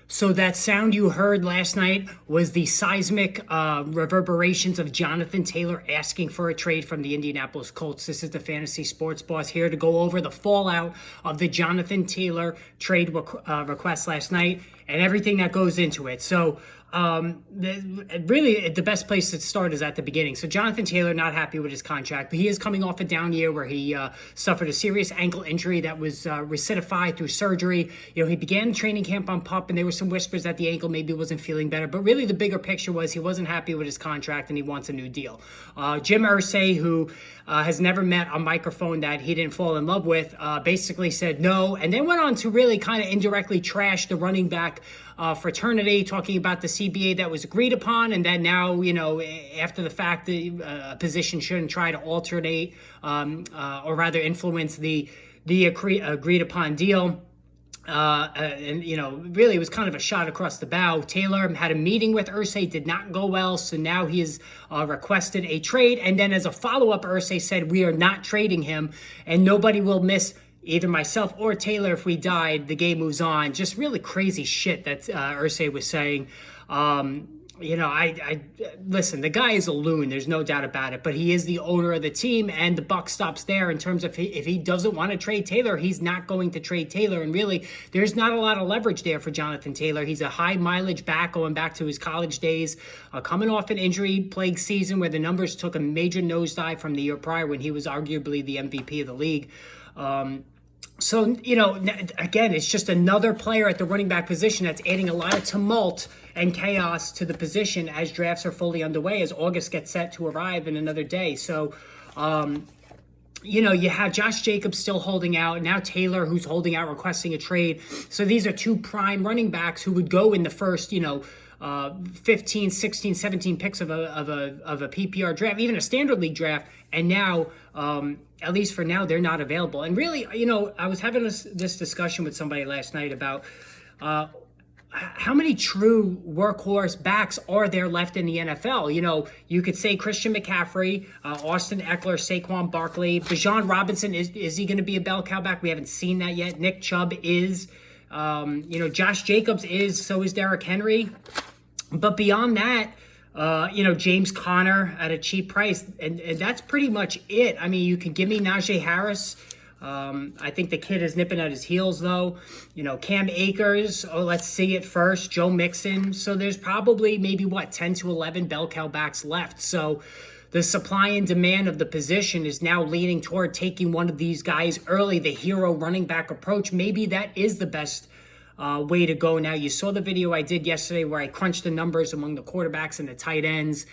So that sound you heard last night was the seismic reverberations of Jonathan Taylor asking for a trade from the Indianapolis Colts. This is the Fantasy Sports Boss here to go over the fallout of the Jonathan Taylor trade request last night and everything that goes into it. So really the best place to start is at the beginning. So Jonathan Taylor not happy with his contract, but he is coming off a down year where he suffered a serious ankle injury that was recidified through surgery. He began training camp on PUP, and there were some whispers that the ankle maybe wasn't feeling better, but really the bigger picture was he wasn't happy with his contract and he wants a new deal. Jim Irsay, who has never met a microphone that he didn't fall in love with, basically said no, and then went on to really kind of indirectly trash the running back fraternity, talking about the CBA that was agreed upon, and that now, after the fact, the position shouldn't try to alternate or rather influence the agreed upon deal. Really it was kind of a shot across the bow. Taylor had a meeting with Irsay, did not go well, so now he has requested a trade. And then as a follow-up, Irsay said, we are not trading him, and nobody will miss either myself or Taylor if we died. The game moves on. Just really crazy shit that Irsay was saying. I listen, the guy is a loon, there's no doubt about it, but he is the owner of the team, and the buck stops there in terms of if he doesn't want to trade Taylor, he's not going to trade Taylor. And really, there's not a lot of leverage there for Jonathan Taylor. He's a high mileage back, going back to his college days, coming off an injury-plagued season where the numbers took a major nosedive from the year prior when he was arguably the MVP of the league. So, again, it's just another player at the running back position that's adding a lot of tumult and chaos to the position as drafts are fully underway, as August gets set to arrive in another day. So, you have Josh Jacobs still holding out, now Taylor, who's holding out, requesting a trade. So these are two prime running backs who would go in the first, 15, 16, 17 picks of a PPR draft, even a standard league draft. And now, at least for now, they're not available. And really, I was having this discussion with somebody last night about how many true workhorse backs are there left in the NFL? You could say Christian McCaffrey, Austin Eckler, Saquon Barkley, Bijan Robinson. Is he going to be a bell cow back? We haven't seen that yet. Nick Chubb is. Josh Jacobs is. So is Derrick Henry. But beyond that, James Conner at a cheap price, and that's pretty much it. I mean, you can give me Najee Harris. I think the kid is nipping at his heels, though. Cam Akers, let's see it first. Joe Mixon. So there's probably maybe, 10 to 11 bell cow backs left. So the supply and demand of the position is now leaning toward taking one of these guys early, the hero running back approach. Maybe that is the best way to go. Now, you saw the video I did yesterday where I crunched the numbers among the quarterbacks and the tight ends.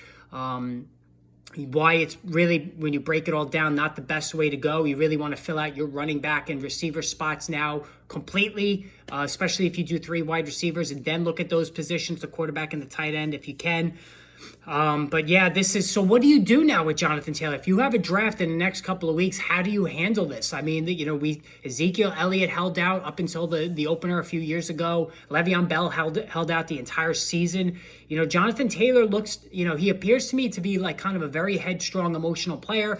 Why it's really, when you break it all down, not the best way to go. You really want to fill out your running back and receiver spots now completely, especially if you do 3 wide receivers, and then look at those positions, the quarterback and the tight end, if you can. But yeah, so what do you do now with Jonathan Taylor? If you have a draft in the next couple of weeks, how do you handle this? I mean, Ezekiel Elliott held out up until the opener a few years ago. Le'Veon Bell held out the entire season. Jonathan Taylor looks, he appears to me to be like kind of a very headstrong, emotional player.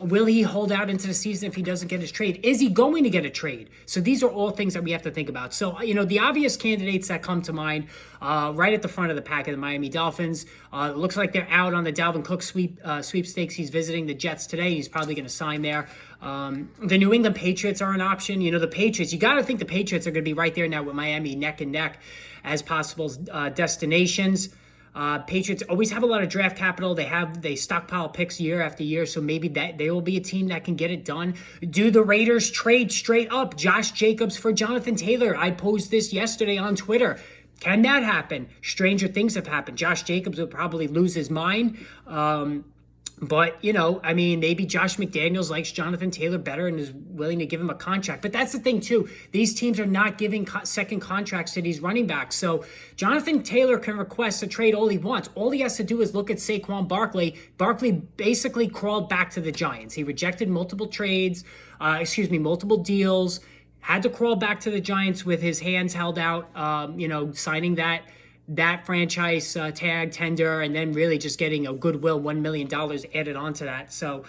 Will he hold out into the season if he doesn't get his trade? Is he going to get a trade? So these are all things that we have to think about. So, the obvious candidates that come to mind right at the front of the pack of the Miami Dolphins. It looks like they're out on the Dalvin Cook sweepstakes. He's visiting the Jets today. He's probably going to sign there. The New England Patriots are an option. The Patriots, you got to think the Patriots are going to be right there now with Miami neck and neck as possible destinations. Patriots always have a lot of draft capital. They stockpile picks year after year, so maybe that they will be a team that can get it done. Do the Raiders trade straight up Josh Jacobs for Jonathan Taylor? I posed this yesterday on Twitter. Can that happen? Stranger things have happened. Josh Jacobs would probably lose his mind. But, maybe Josh McDaniels likes Jonathan Taylor better and is willing to give him a contract. But that's the thing, too. These teams are not giving second contracts to these running backs. So Jonathan Taylor can request a trade all he wants. All he has to do is look at Saquon Barkley. Barkley basically crawled back to the Giants. He rejected multiple multiple deals, had to crawl back to the Giants with his hands held out, signing that franchise tag tender, and then really just getting a goodwill $1 million added onto that. So,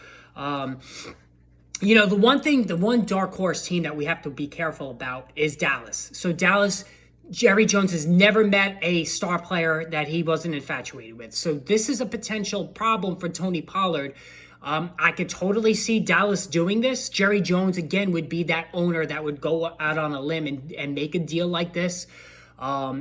the one dark horse team that we have to be careful about is Dallas. So Dallas Jerry Jones has never met a star player that he wasn't infatuated with. So this is a potential problem for Tony Pollard. I could totally see Dallas doing this. Jerry Jones, again, would be that owner that would go out on a limb and make a deal like this.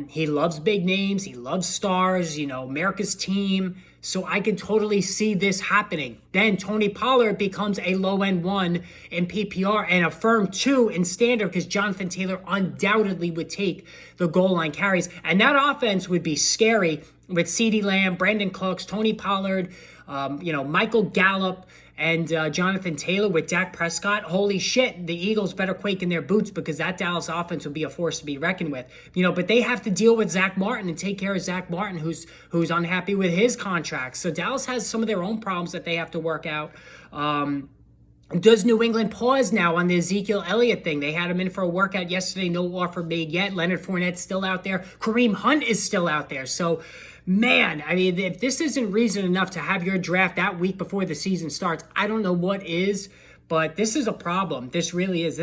He loves big names. He loves stars, America's team. So I can totally see this happening. Then Tony Pollard becomes a low-end 1 in PPR and a firm 2 in standard because Jonathan Taylor undoubtedly would take the goal line carries. And that offense would be scary with CeeDee Lamb, Brandon Cooks, Tony Pollard, Michael Gallup, and Jonathan Taylor with Dak Prescott. Holy shit, the Eagles better quake in their boots because that Dallas offense will be a force to be reckoned with. But they have to deal with Zach Martin and take care of Zach Martin, who's unhappy with his contract. So Dallas has some of their own problems that they have to work out. Does New England pause now on the Ezekiel Elliott thing? They had him in for a workout yesterday. No offer made yet. Leonard Fournette's still out there. Kareem Hunt is still out there. So, man, I mean, if this isn't reason enough to have your draft that week before the season starts, I don't know what is. But this is a problem. This really is.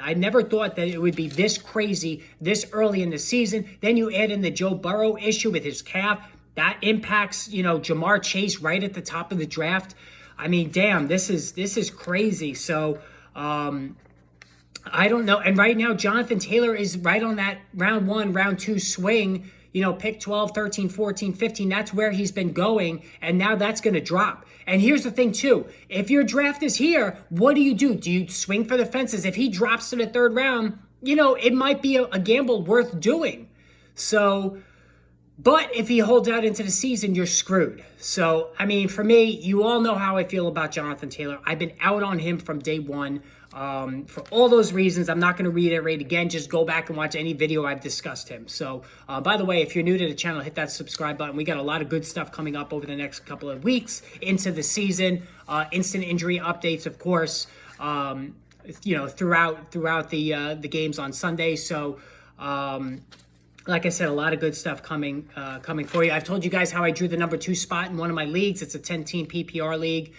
I never thought that it would be this crazy this early in the season. Then you add in the Joe Burrow issue with his calf. That impacts, Jamar Chase right at the top of the draft. I mean, damn, this is crazy. So, I don't know. And right now, Jonathan Taylor is right on that round 1, round 2 swing. Pick 12, 13, 14, 15. That's where he's been going. And now that's going to drop. And here's the thing, too. If your draft is here, what do? Do you swing for the fences? If he drops to the 3rd round, it might be a gamble worth doing. So, but if he holds out into the season, you're screwed. So, I mean, for me, you all know how I feel about Jonathan Taylor. I've been out on him from day one. For all those reasons, I'm not going to reiterate again. Just go back and watch any video I've discussed him. So, by the way, if you're new to the channel, hit that subscribe button. We got a lot of good stuff coming up over the next couple of weeks into the season. Instant injury updates, of course, throughout the games on Sunday. So, like I said, a lot of good stuff coming for you. I've told you guys how I drew the number 2 spot in one of my leagues. It's a 10-team PPR league.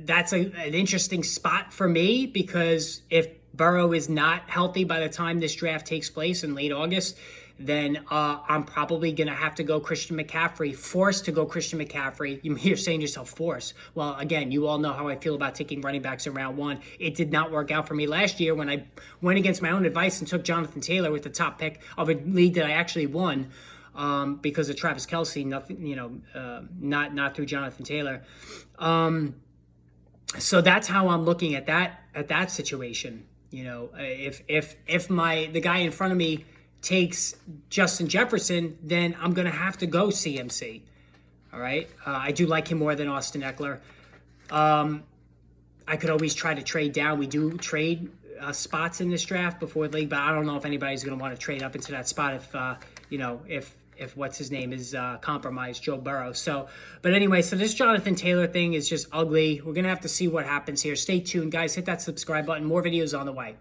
That's an interesting spot for me because if Burrow is not healthy by the time this draft takes place in late August, then I'm probably going to have to go Christian McCaffrey, forced to go Christian McCaffrey. You're saying to yourself, force. Well, again, you all know how I feel about taking running backs in round 1. It did not work out for me last year when I went against my own advice and took Jonathan Taylor with the top pick of a league that I actually won. Because of Travis Kelce, nothing, not through Jonathan Taylor. So that's how I'm looking at that situation. If the guy in front of me takes Justin Jefferson, then I'm gonna have to go CMC. All right, I do like him more than Austin Eckler. I could always try to trade down. We do trade spots in this draft before the league, but I don't know if anybody's gonna want to trade up into that spot if what's his name is compromised, Joe Burrow. So, but anyway, so this Jonathan Taylor thing is just ugly. We're going to have to see what happens here. Stay tuned, guys. Hit that subscribe button. More videos on the way.